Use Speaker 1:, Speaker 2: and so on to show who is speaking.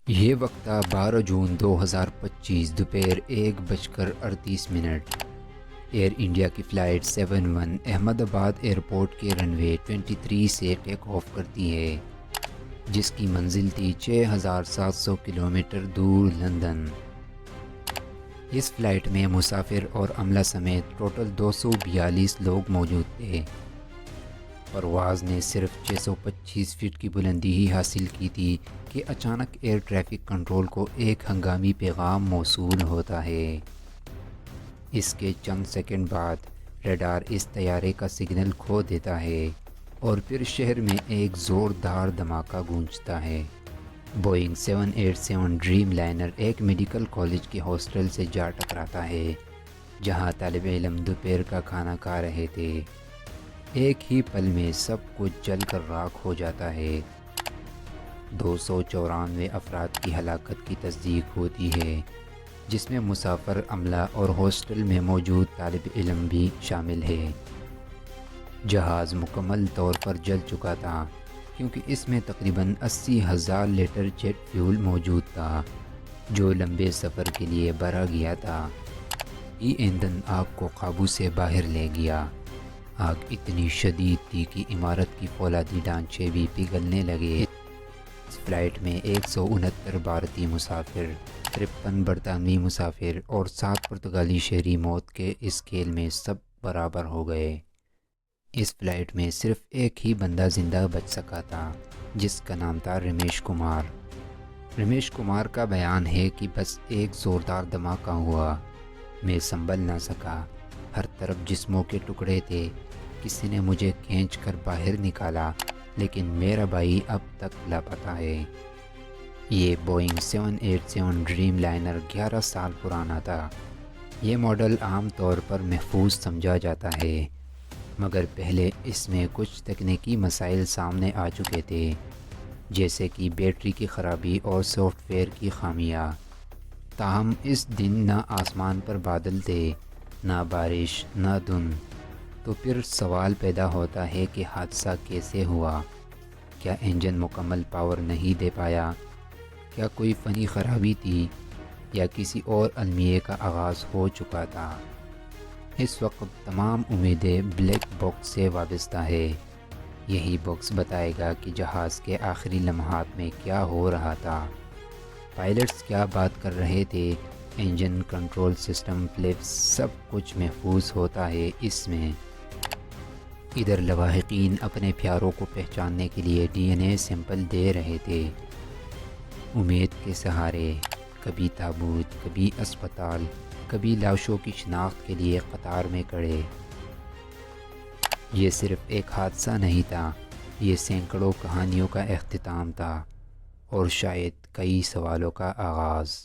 Speaker 1: یہ وقت تھا 12 جون 2025 دوپہر 1:38۔ ایئر انڈیا کی فلائٹ 71 احمد آباد ایئرپورٹ کے رن وے 23 سے ٹیک آف کرتی ہے، جس کی منزل تھی 6700 کلومیٹر دور لندن۔ اس فلائٹ میں مسافر اور عملہ سمیت ٹوٹل 242 لوگ موجود تھے۔ پرواز نے صرف 625 فٹ کی بلندی ہی حاصل کی تھی کہ اچانک ایئر ٹریفک کنٹرول کو ایک ہنگامی پیغام موصول ہوتا ہے۔ اس کے چند سیکنڈ بعد ریڈار اس طیارے کا سگنل کھو دیتا ہے اور پھر شہر میں ایک زوردار دھماکہ گونجتا ہے۔ بوئنگ 787 ڈریم لائنر ایک میڈیکل کالج کے ہاسٹل سے جا ٹکراتا ہے، جہاں طالب علم دوپہر کا کھانا کھا رہے تھے۔ ایک ہی پل میں سب کچھ جل کر راکھ ہو جاتا ہے۔ 294 افراد کی ہلاکت کی تصدیق ہوتی ہے، جس میں مسافر، عملہ اور ہاسٹل میں موجود طالب علم بھی شامل ہے۔ جہاز مکمل طور پر جل چکا تھا، کیونکہ اس میں تقریباً 80,000 لیٹر جیٹ فیول موجود تھا، جو لمبے سفر کے لیے بھرا گیا تھا۔ یہ ایندھن آگ کو قابو سے باہر لے گیا۔ آگ اتنی شدید تھی کہ عمارت کی فولادی ڈھانچے بھی پگھلنے لگے۔ اس فلائٹ میں 169 بھارتی مسافر، 53 برطانوی مسافر اور 7 پرتگالی شہری موت کے اس کھیل میں سب برابر ہو گئے۔ اس فلائٹ میں صرف ایک ہی بندہ زندہ بچ سکا تھا، جس کا نام تھا رمیش کمار۔ رمیش کمار کا بیان ہے کہ بس ایک زوردار دھماکہ ہوا، میں سنبھل نہ سکا، ہر طرف جسموں کے ٹکڑے تھے، کسی نے مجھے کھینچ کر باہر نکالا، لیکن میرا بھائی اب تک لاپتہ ہے۔ یہ بوئنگ 787 ڈریم لائنر 11 سال پرانا تھا۔ یہ ماڈل عام طور پر محفوظ سمجھا جاتا ہے، مگر پہلے اس میں کچھ تکنیکی مسائل سامنے آ چکے تھے، جیسے کہ بیٹری کی خرابی اور سافٹ ویئر کی خامیاں۔ تاہم اس دن نہ آسمان پر بادل تھے، نہ بارش، نہ دھند۔ تو پھر سوال پیدا ہوتا ہے کہ حادثہ کیسے ہوا؟ کیا انجن مکمل پاور نہیں دے پایا؟ کیا کوئی فنی خرابی تھی یا کسی اور المیہ کا آغاز ہو چکا تھا؟ اس وقت تمام امیدیں بلیک باکس سے وابستہ ہے۔ یہی باکس بتائے گا کہ جہاز کے آخری لمحات میں کیا ہو رہا تھا، پائلٹس کیا بات کر رہے تھے، انجن، کنٹرول سسٹم، فلیپس، سب کچھ محفوظ ہوتا ہے اس میں۔ ادھر لواحقین اپنے پیاروں کو پہچاننے کے لیے ڈی این اے سیمپل دے رہے تھے، امید کے سہارے، کبھی تابوت، کبھی اسپتال، کبھی لاشوں کی شناخت کے لیے قطار میں کھڑے۔ یہ صرف ایک حادثہ نہیں تھا، یہ سینکڑوں کہانیوں کا اختتام تھا، اور شاید کئی سوالوں کا آغاز۔